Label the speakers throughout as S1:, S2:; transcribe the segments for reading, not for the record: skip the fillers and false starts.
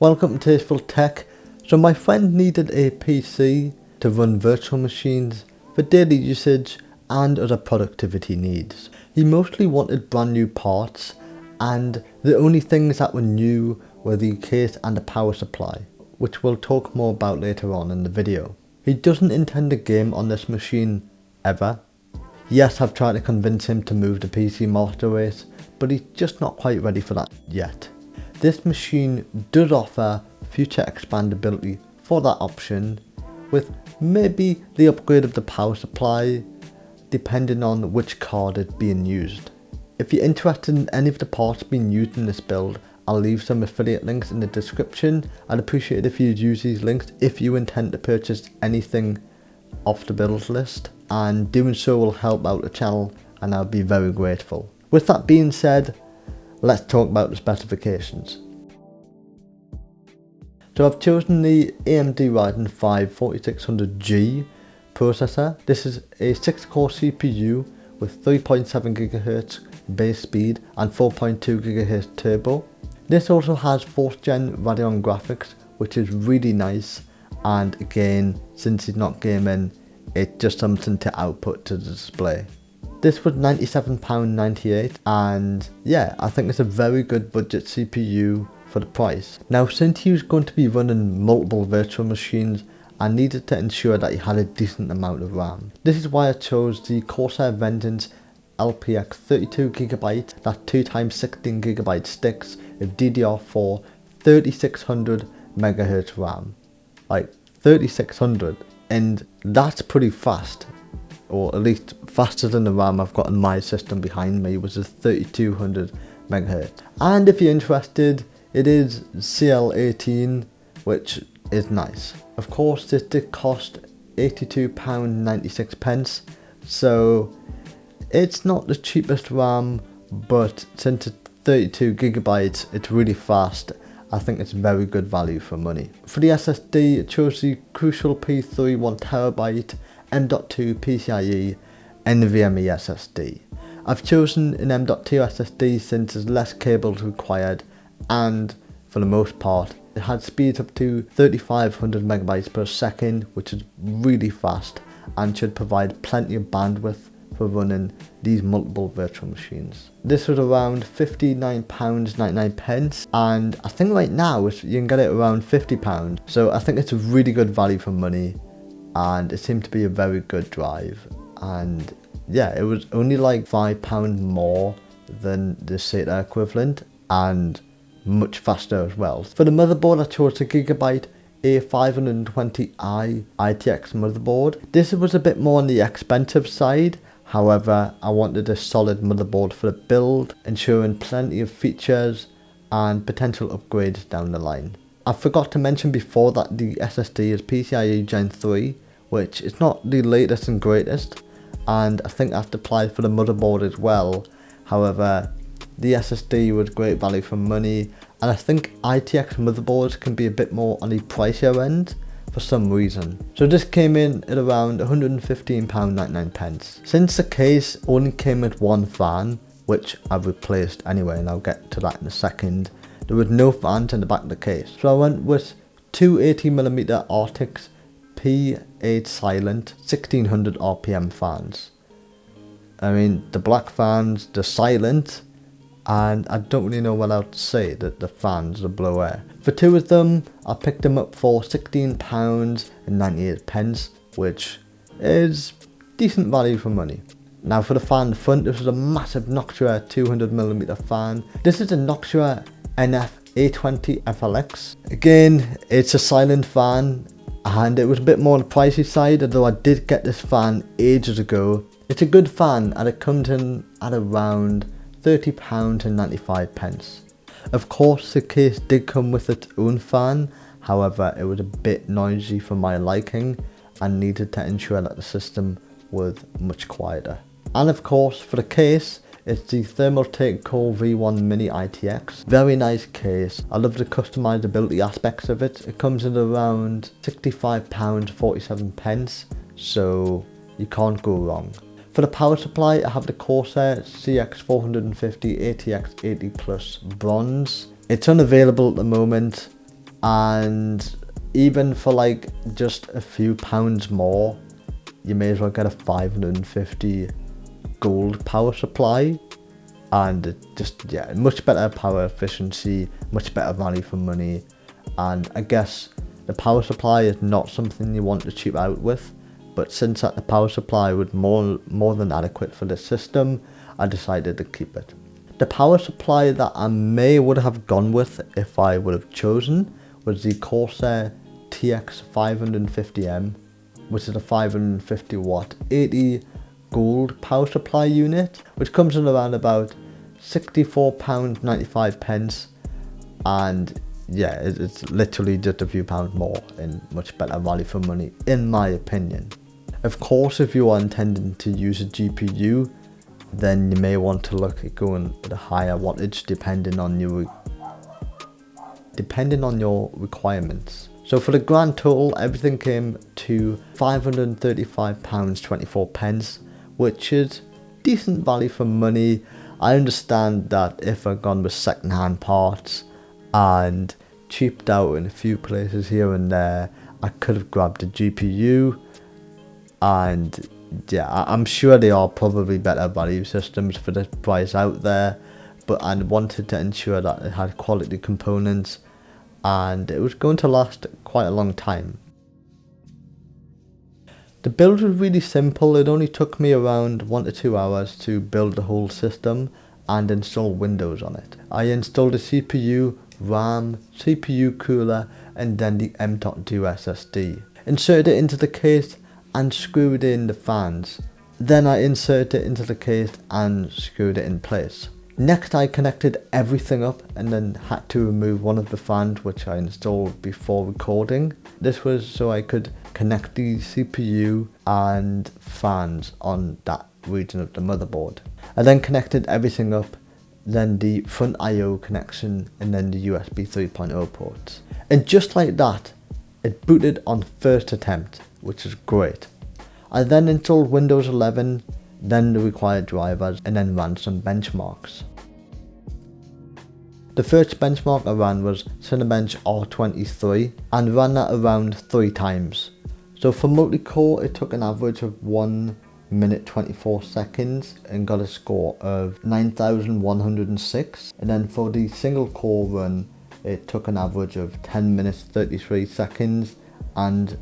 S1: Welcome to Tasteful Tech. So my friend needed a PC to run virtual machines for daily usage and other productivity needs. He mostly wanted brand new parts, and the only things that were new were the case and the power supply, which we'll talk more about later on in the video. He doesn't intend to game on this machine ever. Yes, I've tried to convince him to move the PC master race, but he's just not quite ready for that yet. This machine does offer future expandability for that option, with maybe the upgrade of the power supply depending on which card is being used. If you're interested in any of the parts being used in this build, I'll leave some affiliate links in the description. I'd appreciate it if you'd use these links if you intend to purchase anything off the build list, and doing so will help out the channel and I'll be very grateful. With that being said, let's talk about the specifications. So I've chosen the AMD Ryzen 5 4600G processor. This is a 6-core CPU with 3.7 GHz base speed and 4.2 GHz turbo. This also has 4th gen Radeon graphics, which is really nice, and again, since he's not gaming, it's just something to output to the display. This was £97.98, and yeah, I think it's a very good budget CPU for the price. Now, since he was going to be running multiple virtual machines, I needed to ensure that he had a decent amount of RAM. This is why I chose the Corsair Vengeance LPX 32GB, that 2x16GB sticks of DDR4 3600 MHz RAM. Like 3600, and that's pretty fast, or at least faster than the RAM I've got in my system behind me, which is 3200 MHz. And if you're interested, it is CL18, which is nice. Of course, this did cost £82.96, so it's not the cheapest RAM, but since it's 32GB, it's really fast. I think it's very good value for money. For the SSD, I chose the Crucial P3 1TB M.2 PCIe NVMe SSD. I've chosen an M.2 SSD since there's less cables required, and for the most part it had speeds up to 3500 megabytes per second, which is really fast and should provide plenty of bandwidth for running these multiple virtual machines. This was around £59.99, and I think right now you can get it around £50, so I think it's a really good value for money, and it seemed to be a very good drive. And yeah, it was only like £5 more than the SATA equivalent, and much faster as well. For the motherboard, I chose the Gigabyte A520i ITX motherboard. This was a bit more on the expensive side. However, I wanted a solid motherboard for the build, ensuring plenty of features and potential upgrades down the line. I forgot to mention before that the SSD is PCIe Gen 3, which is not the latest and greatest, and I think that's applied for the motherboard as well. However, the SSD was great value for money, and I think ITX motherboards can be a bit more on the pricier end for some reason. So this came in at around £115.99. Since the case only came with one fan, which I've replaced anyway, and I'll get to that in a second, there was no fans in the back of the case. So I went with two 80mm Arctic P8 Silent 1600 RPM fans. I mean, the black fans, they're silent, and I don't really know what else to say, that the fans are blow air. For two of them, I picked them up for £16.98, which is decent value for money. Now for the fan in the front, this is a massive Noctua 200mm fan. This is a Noctua NF A20 FLX. Again, it's a silent fan, and it was a bit more on the pricey side, although I did get this fan ages ago. It's a good fan, and it comes in at around £30.95. Of course, the case did come with its own fan, however it was a bit noisy for my liking and needed to ensure that the system was much quieter. And of course, for the case, it's the Thermaltake Core V1 Mini ITX. Very nice case. I love the customizability aspects of it. It comes in around £65.47, so you can't go wrong. For the power supply, I have the Corsair CX450 ATX 80 Plus Bronze. It's unavailable at the moment, and even for like just a few pounds more, you may as well get a 550 gold power supply, and just, yeah, much better power efficiency, much better value for money. And I guess the power supply is not something you want to cheap out with, but since that the power supply was more than adequate for the system, I decided to keep it. The power supply that I would have gone with if I would have chosen was the Corsair TX 550M, which is a 550 watt 80 gold power supply unit, which comes in around about £64.95, and yeah, it's literally just a few pounds more and much better value for money in my opinion. Of course, if you are intending to use a GPU, then you may want to look at going with a higher wattage depending on your requirements. So for the grand total, everything came to £535.24, which is decent value for money. I understand that if I'd gone with second-hand parts and cheaped out in a few places here and there, I could have grabbed a GPU, and yeah, I'm sure there are probably better value systems for this price out there, but I wanted to ensure that it had quality components and it was going to last quite a long time. The build was really simple. It only took me around 1 to 2 hours to build the whole system and install Windows on it. I installed a CPU, RAM, CPU cooler, and then the M.2 SSD. Inserted it into the case and screwed in the fans. Then I inserted it into the case and screwed it in place. Next, I connected everything up and then had to remove one of the fans which I installed before recording. This was so I could connect the CPU and fans on that region of the motherboard. I then connected everything up, then the front I/O connection, and then the USB 3.0 ports. And just like that, it booted on first attempt, which is great. I then installed Windows 11, then the required drivers, and then ran some benchmarks. The first benchmark I ran was Cinebench R23 and ran that around 3 times. So for multi-core, it took an average of 1 minute 24 seconds and got a score of 9,106. And then for the single core run, it took an average of 10 minutes 33 seconds and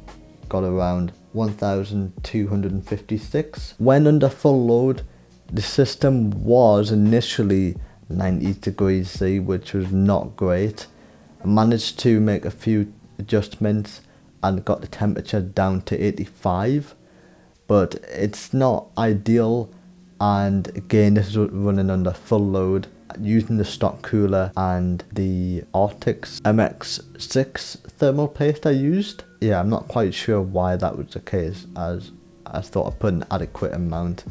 S1: got around 1,256. When under full load, the system was initially 90 degrees C, which was not great. I managed to make a few adjustments and got the temperature down to 85, but it's not ideal. And again, this is running under full load using the stock cooler and the Arctic's MX6 thermal paste I used. Yeah, I'm not quite sure why that was the case, as I thought I put an adequate amount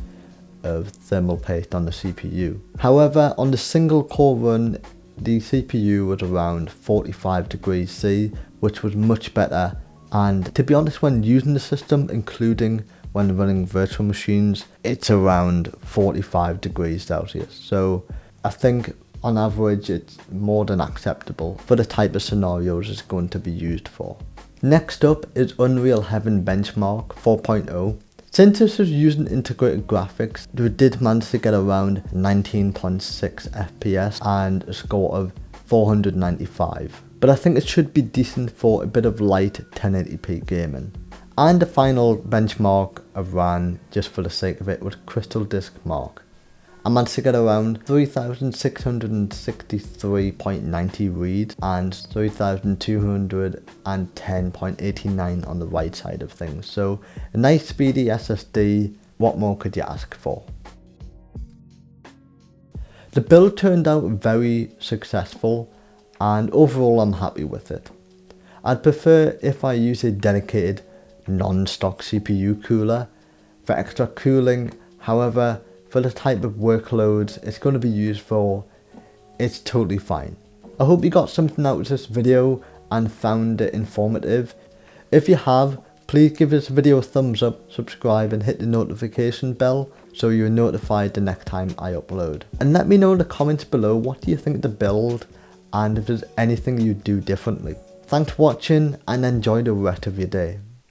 S1: of thermal paste on the CPU. However, on the single core run, the CPU was around 45 degrees C, which was much better. And to be honest, when using the system, including when running virtual machines, it's around 45 degrees Celsius. So I think on average it's more than acceptable for the type of scenarios it's going to be used for. Next up is Unreal Heaven Benchmark 4.0. Since this was using integrated graphics, we did manage to get around 19.6 FPS and a score of 495. But I think it should be decent for a bit of light 1080p gaming. And the final benchmark I ran, just for the sake of it, was Crystal Disk Mark. I managed to get around 3,663.90 reads and 3,210.89 on the right side of things. So a nice speedy SSD, what more could you ask for? The build turned out very successful and overall I'm happy with it. I'd prefer if I use a dedicated non-stock CPU cooler for extra cooling. However, for the type of workloads it's going to be used for, it's totally fine. I hope you got something out of this video and found it informative. If you have, please give this video a thumbs up, subscribe and hit the notification bell so you're notified the next time I upload. And let me know in the comments below, what do you think of the build and if there's anything you do differently. Thanks for watching and enjoy the rest of your day.